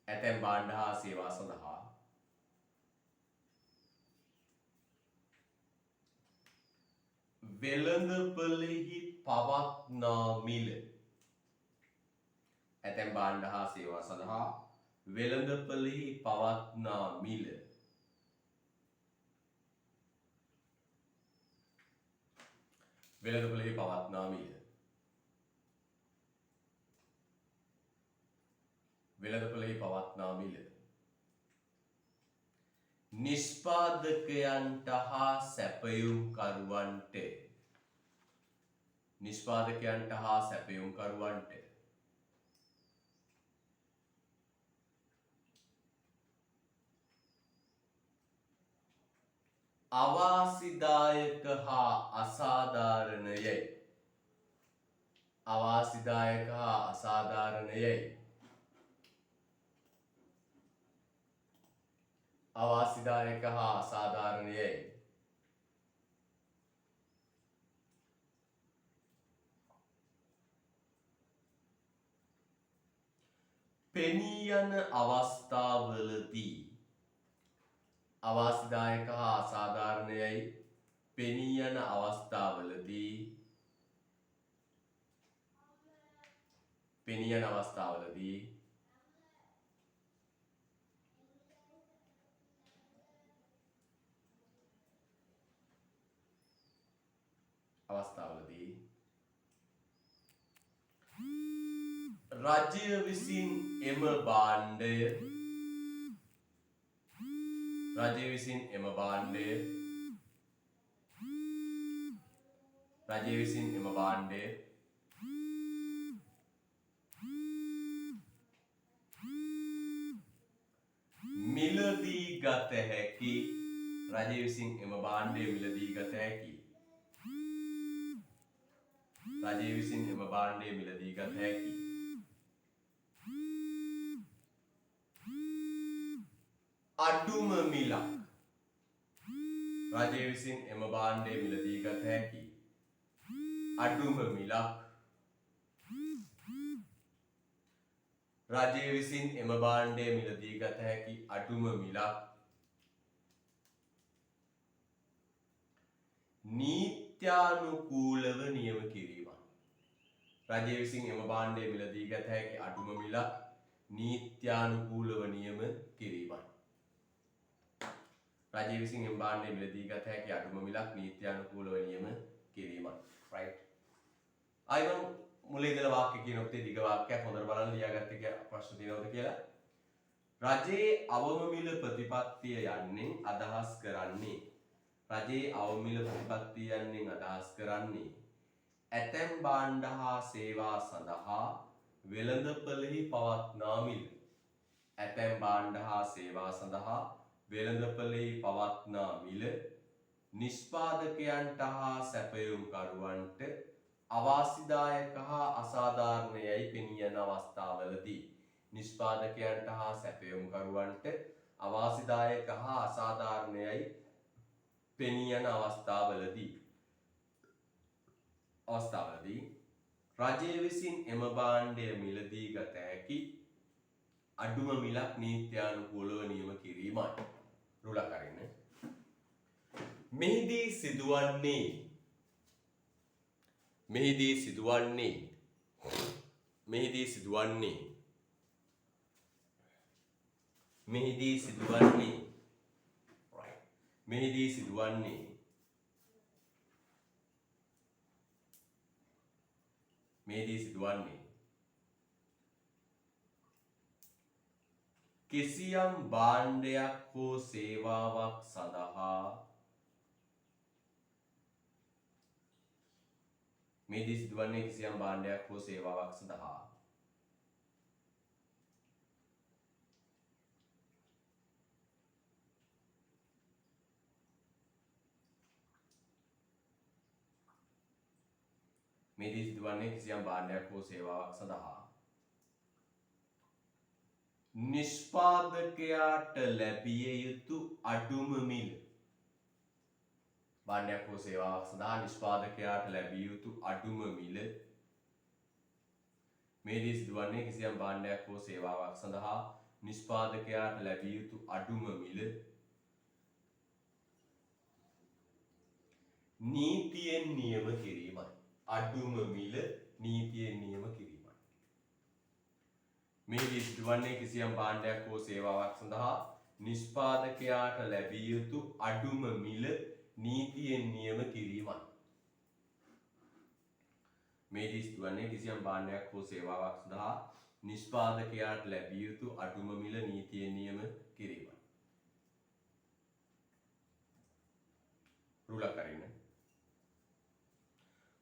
ඇතැම් භාණ්ඩ හා සේවා සඳහා වෙළඳපොළෙහි පවත්නා මිල ඇතැම් භාණ්ඩ හා සේවා සඳහා වෙළඳපොළෙහි පවත්නා මිල වෙළඳපොළෙහි පවත්නා මිල වෙළඳපොළෙහි පවත්නා මිල නිෂ්පාදකයන්ට හා සැපයුම් කරුවන්ට නිෂ්පාදකයන්ට හා සැපයුම් කරුවන්ට අවාසිදායක හා අසාධාරණයයි අවාසිදායක හා අසාධාරණයයි අවාසිදායක හා අසාධාරණයයි පෙනී යන අවස්ථාවලදී අවාසිදායක හා අසාධාරණයයි පෙනී යන අවස්ථාවලදී පෙනී යන අවස්ථාවලදී අවස්ථාවලදී රජය විසින් එම භාණ්ඩය රජය විසින් එම භාණ්ඩය රජය විසින් එම භාණ්ඩය මිලදී ගත හැකි රජය විසින් එම භාණ්ඩය මිලදී ගත හැකි රජය විසින් එම භාණ්ඩය මිලදී ගත හැකි අඩුම මිලක් රජය විසින් එම භාණ්ඩය මිලදී ගත හැකි අඩුම මිලක් රජය විසින් එම භාණ්ඩය මිලදී ගත හැකි අඩුම මිලක් නීත්‍යානුකූලව නියම කිරීම රජය විසින් එම භාණ්ඩය මිලදී ගත හැකි අඩුම මිලක් නීත්‍යානුකූලව නියම කිරීමයි රජය විසින් එම භාණ්ඩය මිලදී ගත හැකි අඩුම මිලක් නීත්‍යානුකූලව නියම කිරීමයි right අයිවන් මුලින් ඉඳලා වාක්‍ය කියනකොට දිග වාක්‍යයක් හොඳට බලන්න ලියාගත්ත ප්‍රශ්න තියෙනවද කියලා රජයේ අවම මිල ප්‍රතිපත්තිය යන්නේ අදහස් කරන්නේ රජයේ අවම මිල ප්‍රතිපත්තිය යන්නේ අදහස් කරන්නේ ඇතැම් භාණ්ඩ හා සේවා සඳහා වෙළඳපළෙහි පවත්නා මිල ඇතැම් භාණ්ඩ හා සේවා සඳහා වෙළඳපළෙහි පවත්නා මිල නිෂ්පාදකයන්ට හා සැපයුම්කරුවන්ට අවාසිදායක හා අසාධාරණයයි පෙනී යන අවස්ථාවලදී නිෂ්පාදකයන්ට හා සැපයුම්කරුවන්ට අවාසිදායක හා අසාධාරණයයි පෙනී යන අවස්ථාවලදී රජය විසින් එම භාණ්ඩය මිලදී ගත හැකි අඩුම මිලක් නීත්‍යානුකූලව නියම කිරීමයි. රුලක් අරින්න. මෙහිදී සිදුවන්නේ කිසියම් භාණ්ඩයක් හෝ සේවාවක් සඳහා නිෂ්පාදකයාට ලැබිය යුතු අඩුම මිල භාණ්ඩයක් හෝ සේවාවක් සඳහා නිෂ්පාදකයාට ලැබිය යුතු අඩුම මිල මෙහිදී සිදුවන්නේ කිසියම් භාණ්ඩයක් හෝ සේවාවක් සඳහා නිෂ්පාදකයාට ලැබිය යුතු අඩුම මිල නීතියෙන් නියම කිරීමයි. අඩුම මිල නීතියෙන් නියම කිරීමයි. මෙහිදී සිදුවන්නේ කිසියම් භාණ්ඩයක් හෝ සේවාවක් සඳහා නිෂ්පාදකයාට ලැබිය යුතු අඩුම මිල නීතියෙන් නියම කිරීමයි. මෙහිදී සිදුවන්නේ කිසියම් භාණ්ඩයක් හෝ සේවාවක් සඳහා නිෂ්පාදකයාට ලැබිය යුතු අඩුම මිල නීතියෙන් නියම කිරීමයි. රුලක් අරින්න.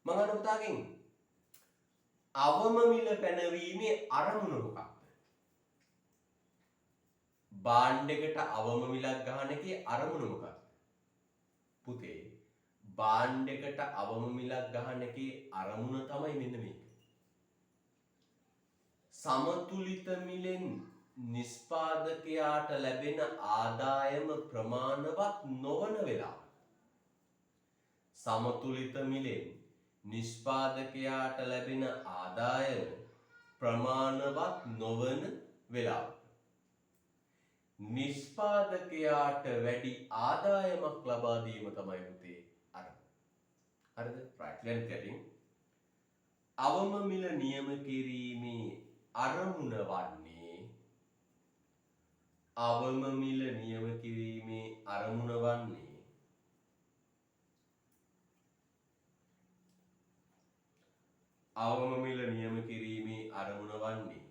මම අහන පුතාගෙන් අවම මිල පැනවීමේ අරමුණ මොකක්ද? භාණ්ඩයකට අවම මිලක් ගන්න එකේ අරමුණ මොකක්ද? පුතේ භාණ්ඩයකට අවම මිලක් ගන්න එකේ අරමුණ තමයි මෙන්න මේක. සමතුලිත මිලෙන් නිෂ්පාදකයාට ලැබෙන ආදායම ප්‍රමාණවත් නොවන වෙලාව. සමතුලිත මිලෙන් නිෂ්පාදකයාට ලැබෙන ආදායම ප්‍රමාණවත් නොවන වෙලාව. නිෂ්පාදකයාට වැඩි ආදායමක් ලබා දීම තමයි පුතේ අරමුණ. හරිද? right. let's get in. අවම මිල නියම කිරීමේ අරමුණ වන්නේ අවම මිල නියම කිරීමේ අරමුණ වන්නේ අවම මිල නියම කිරීමේ අරමුණ වන්නේ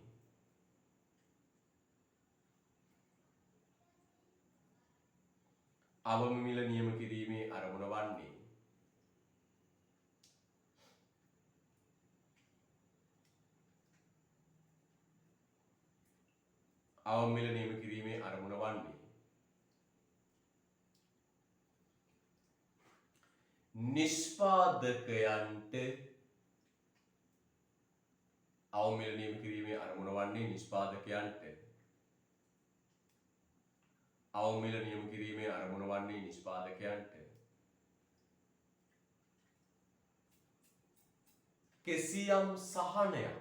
අවම මිල නියම කිරීමේ අරමුණ වන්නේ අවම මිල නියම කිරීමේ අරමුණ වන්නේ නිෂ්පාදකයන්ට අවම මිල නියම කිරීමේ අරමුණ වන්නේ නිෂ්පාදකයන්ට අවම මිල නියම කිරීමේ අරමුණ වන්නේ නිෂ්පාදකයන්ට කිසියම් සහනයක්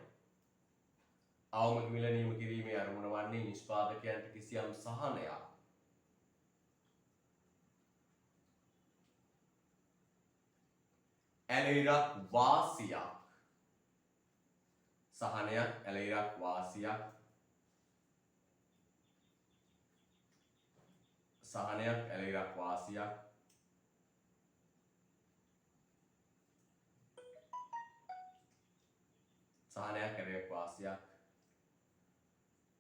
අවම මිල නියම කිරීමේ අරමුණ වන්නේ නිෂ්පාදකයන්ට කිසියම් සහනයක් ඇලෙරක් වාසියක් සහනයක් ඇලෙරක් වාසියක් සහනයක් ඇලෙරක් වාසියක් සහනයක් ඇලෙරක් වාසියක්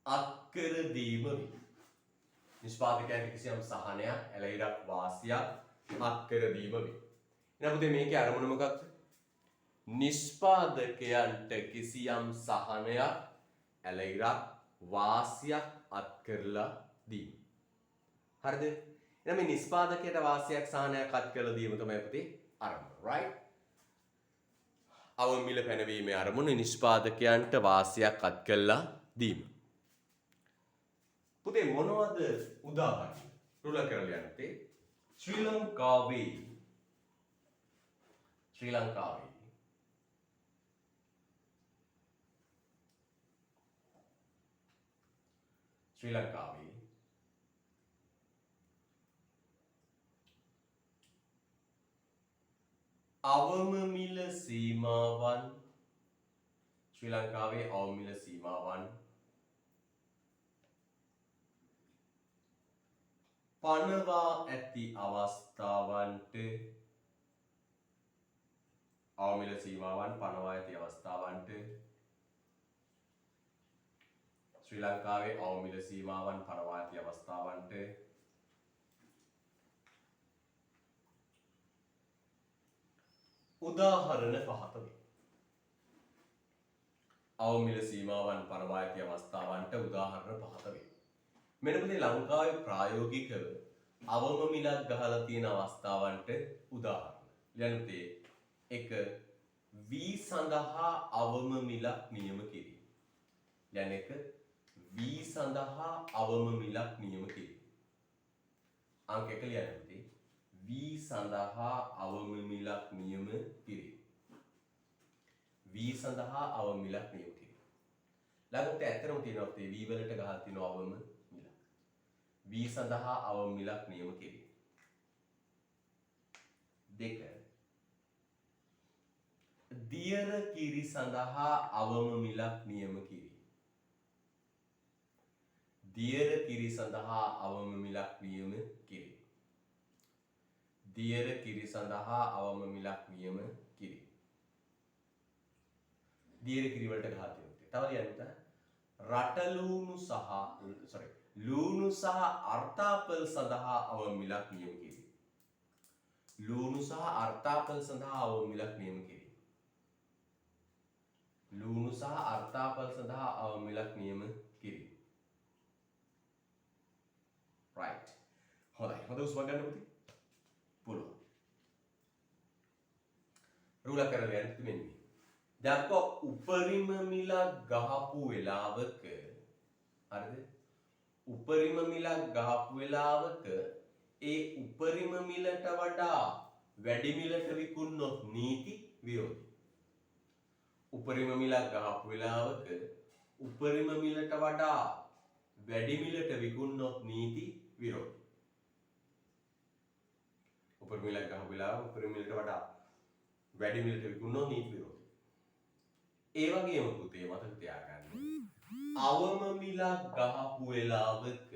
අත්කර දීම වේ. නිෂ්පාදකයන්ට කිසියම් සහනයක් ඇලෙරක් වාසියක් අත්කර දීම වේ. එහෙනම් පුතේ මේකේ අරමුණ මොකක්ද? නිෂ්පාදකයන්ට කිසියම් සහනයක් ඇලෙරක් වාසියක් අත්කරලා දීම. හරිද? එහෙනම් මේ නිෂ්පාදකයට වාසියක් සහනයක් අත්කරලා දීම තමයි පුතේ අරමුණ. right? අවම මිල පැනවීමේ අරමුණ නිෂ්පාදකයන්ට වාසියක් අත්කරලා දීම. පුතේ මොනවද උදාහරණ? රුල කරලා යන්නේ ශ්‍රී ලංකාවේ අවම මිල සීමාවන් ශ්‍රී ලංකාවේ අවම මිල සීමාවන් පනවා ඇති අවස්ථාවන්ට අවම මිල සීමාවන් පනවා ඇති අවස්ථාවන්ට ශ්‍රී ලංකාවේ අවම මිල සීමාවන් පනවා ඇති අවස්ථාවන්ට උදාහරණ පහත වේ. අවම මිල සීමාවන් පනවා ඇති අවස්ථාවන්ට උදාහරණ පහත වේ. මෙන්න පුතේ ලංකාවේ ප්‍රායෝගිකව අවම මිලක් ගහලා තියෙන අවස්ථාවන්ට උදාහරණ. ඊළඟ පුතේ එක වී සඳහා අවම මිලක් නියම කිරීම. ඊළඟ එක වී සඳහා අවම මිලක් නියම කිරීම. අංක 1 ලියන්න පුතේ. වී සඳහා අවම මිලක් නියම කිරීම. වී සඳහා අවම මිලක් නියම කිරීම. ළඟට ඇත්තටම තියෙනවා පුතේ වී වලට ගහලා තියෙනවා අවම මිලක්. වී සඳහා අවම මිලක් නියම කිරීම. දෙක දියර කිරි සඳහා අවම මිලක් නියම කිරීම. දියර කිරි සඳහා අවම මිලක් නියම කිරීම. දියර කිරි සඳහා අවම මිලක් නියම කිරීම. දියර කිරි වලට ගහලා තියෙනවා. තව ලියන්න. රටලූණු ලූණු සහ අර්තාපල් සඳහා අවම මිලක් නියම කිරීම. ලූණු සහ අර්තාපල් සඳහා අවම මිලක් නියම කිරීම. ලූණු සහ අර්තාපල් සඳහා අවම මිලක් නියම කිරීම. right. හොඳයි. හොඳ උස්ම ගන්න පුතේ. පුළුවන්. රුල කරලා යන්න මෙන්න මේ. දැක්ක උපරිම මිලක් ගහපු වෙලාවක හරිද? උපරිම මිලක් ගහපු වෙලාවක ඒ උපරිම මිලට වඩා වැඩි මිලට විකුණනොත් නීති විරෝධී. උපරිම මිලක් ගහපු වෙලාවක උපරිම මිලට වඩා වැඩි මිලට විකුණනොත් නීති විරෝධී. උපරිම මිලක් ගහපු වෙලාවක උපරිම මිලට වඩා වැඩි මිලට විකුණනොත් නීති විරෝධී. ඒ වගේම පුතේ මතක තියාගන්න. අවම මිලක් ගහපු වෙලාවක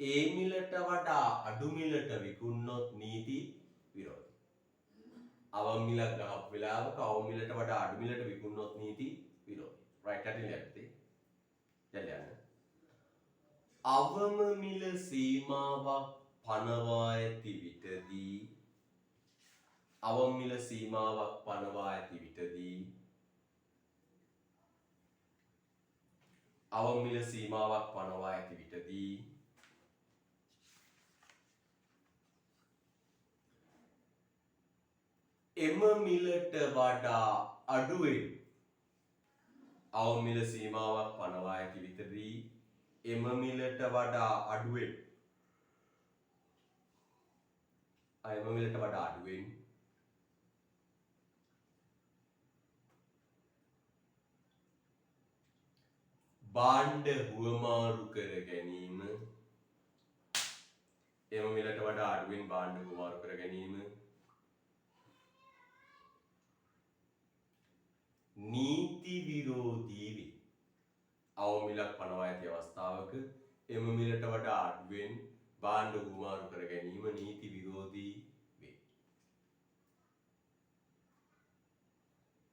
ඒ මිලට වඩා අඩු මිලට විකුණනොත් නීති විරෝධී. අවම මිලක් ගහපු වෙලාවක අවම මිලට වඩා අඩු මිලට විකුණනොත් නීති විරෝධී. right අටින් යන්න. අවම මිල සීමාවක් පනවා ඇති විටදී අවමිල සීමාවක් පනවා ඇති විටදී අවමිල සීමාවක් පනවා ඇති විටදී එම මිලට වඩා අඩුවෙන් අවමිල සීමාවක් පනවා ඇති විටදී එම මිලට වඩා අඩුවෙන් එම මිලට වඩා අඩුවෙන් භාණ්ඩ හුවමාරු කර ගැනීම එම මිලට වඩා අඩුවෙන් භාණ්ඩ හුවමාරු කර ගැනීම නීති විරෝධී වේ. අවමිලක් පනවා ඇති අවස්ථාවක එම මිලට වඩා අඩුවෙන් භාණ්ඩ හුවමාරු කර ගැනීම නීති විරෝධී වේ.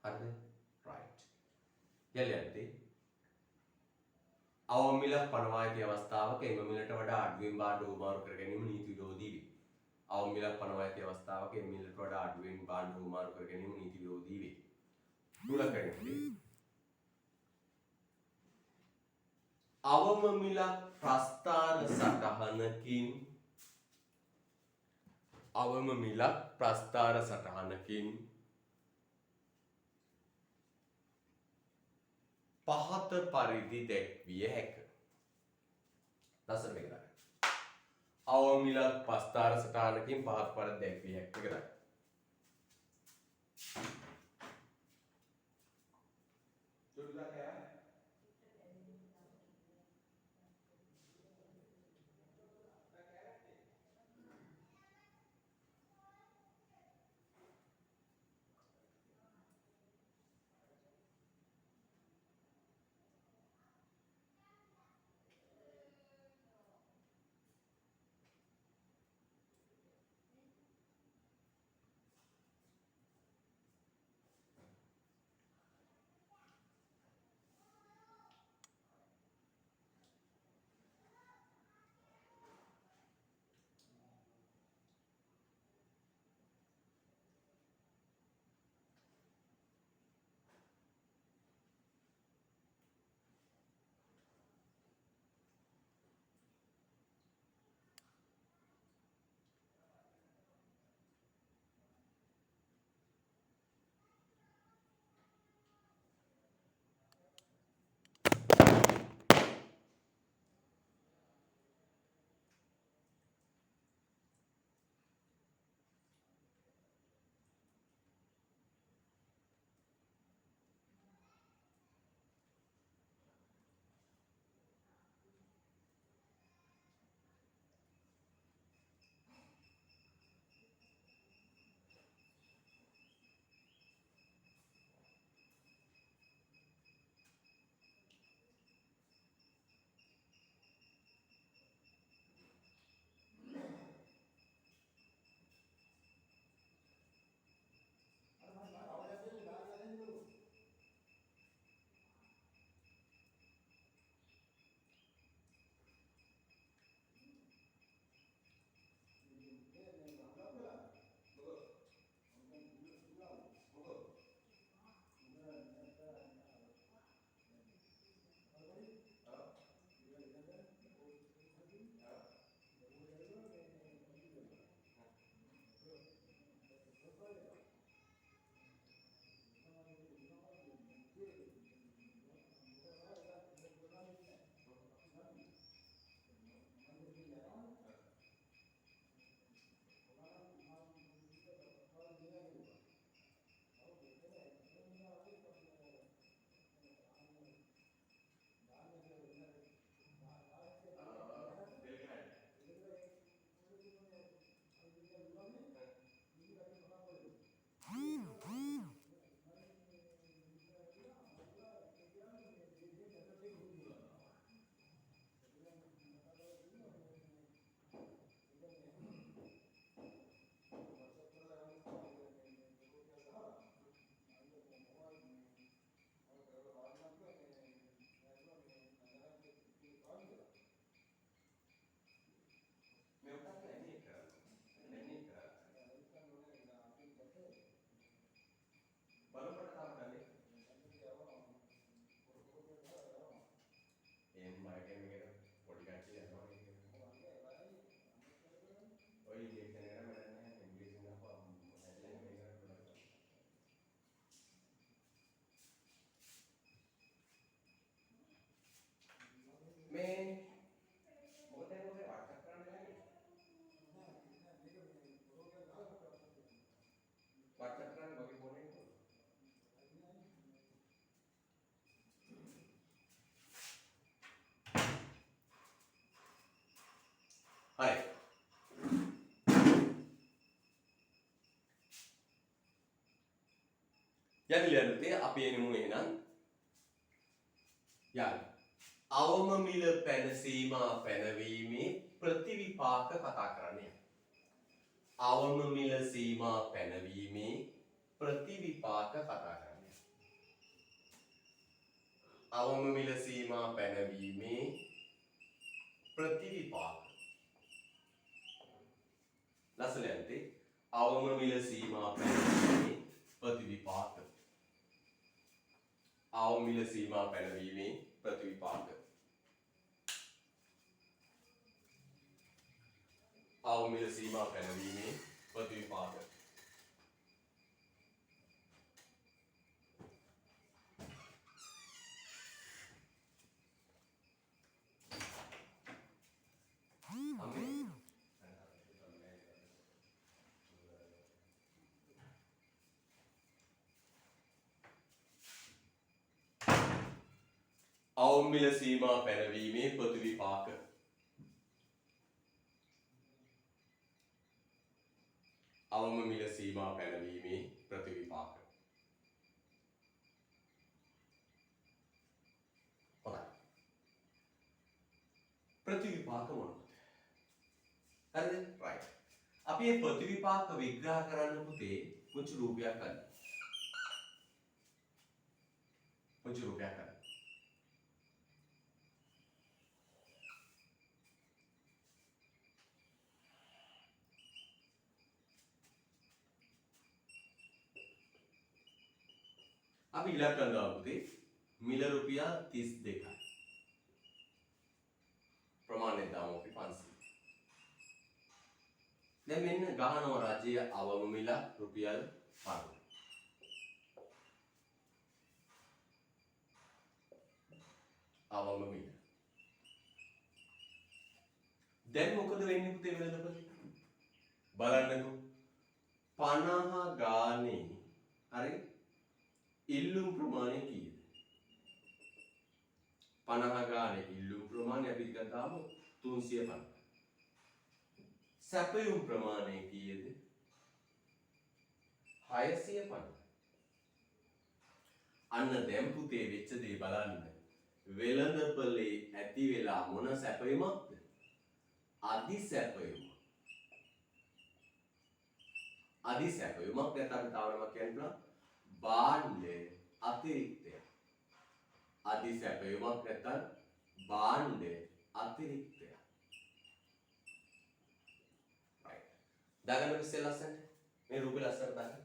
හරිද? right. යලියන්තේ අවමිලක් පනවා ඇති අවස්ථාවක එම මිලට වඩා අඩුවෙන් භාණ්ඩ හුවමාරු කර ගැනීම නීති විරෝධී වේ. අවමිලක් පනවා ඇති අවස්ථාවක එම මිලට වඩා අඩුවෙන් භාණ්ඩ හුවමාරු කර ගැනීම නීති විරෝධී වේ. තුලක් කරන්නේ අවම මිලක් ප්‍රස්ථාර සටහනකින් අවම මිලක් ප්‍රස්ථාර සටහනකින් පහත පරිදි දැක්විය හැක. ලස්සන මේක ගන්න. අවම මිලක් ප්‍රස්ථාර සටහනකින් පහත පරිදි දැක්විය හැක කියලා. යන්න ලියන්න අපි එනමු එහෙනම් යන්න අවම මිල පැන සීමා පැනවීමේ ප්‍රතිවිපාක කතා කරන්නේ අවම මිල සීමා පැනවීමේ ප්‍රතිවිපාක කතා කරන්නේ අවම මිල සීමා පැනවීමේ ප්‍රතිවිපාක ලස්සනට අවම මිල සීමා පැනවීමේ ප්‍රතිවිපාක අවම මිල සීමා පැනවීමේ ප්‍රතිවිපාක අවම මිල සීමා පැනවීමේ ප්‍රතිවිපාක අවම මිල සීමා පැනවීමේ ප්‍රතිවිපාක අවම මිල සීමා පැනවීමේ ප්‍රතිවිපාක හොඳයි ප්‍රතිවිපාක මොනවද හරිද right අපි මේ ප්‍රතිවිපාක විග්‍රහ කරන්න පුතේ මුචු රූපයක් ගන්න මුචු රූපයක් ගන්න අපි ඉලක්කම් දාමු පුතේ මිල රුපියල් 32යි ප්‍රමාණය දාමු අපි 500 දැන් මෙන්න ගහනවා රජයේ අවම මිල රුපියල් 50 අවම මිල දැන් මොකද වෙන්නේ පුතේ වෙනදපොත බලන්නකෝ 50 ගානේ හරි ඉල්ලුම් ප්‍රමාණය කීයද 50 ගානේ ඉල්ලුම් ප්‍රමාණය අපි ටිකක් දාමු 350 සැපයුම් ප්‍රමාණය කීයද 650 අන්න දැන් පුතේ වෙච්ච දේ බලන්න වෙළඳපොලේ ඇති වෙලා මොන සැපයුමක්ද අදි සැපයුම නැත්නම් අපි තාවනමක් කියන්න භාණ්ඩ අතිරික්තය අදි සැපයුමක් නැත්නම් භාණ්ඩ අතිරික්තය right දාගන්න ඉස්සෙල්ලා ලස්සනට මේ රූපේ ලස්සනට දාගන්න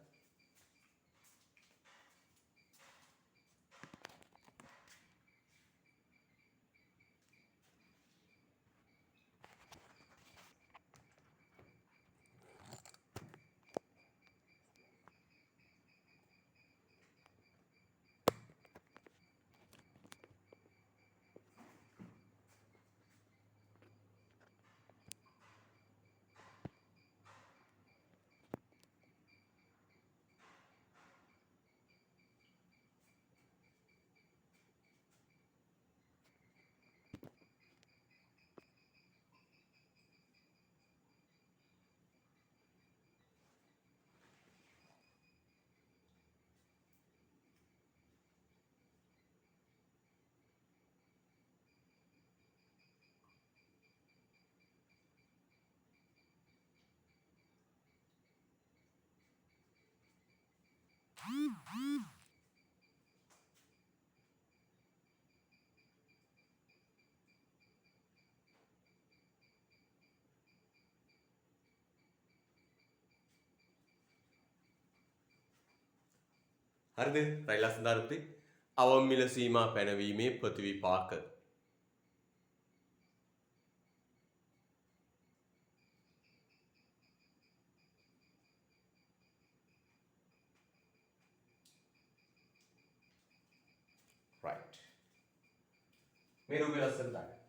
හරිද? රයි ලස්සන දාරුපති අවම මිල සීමා පැනවීමේ ප්‍රතිවිපාක. right. මේ රූපේ ලස්සන දාන්න.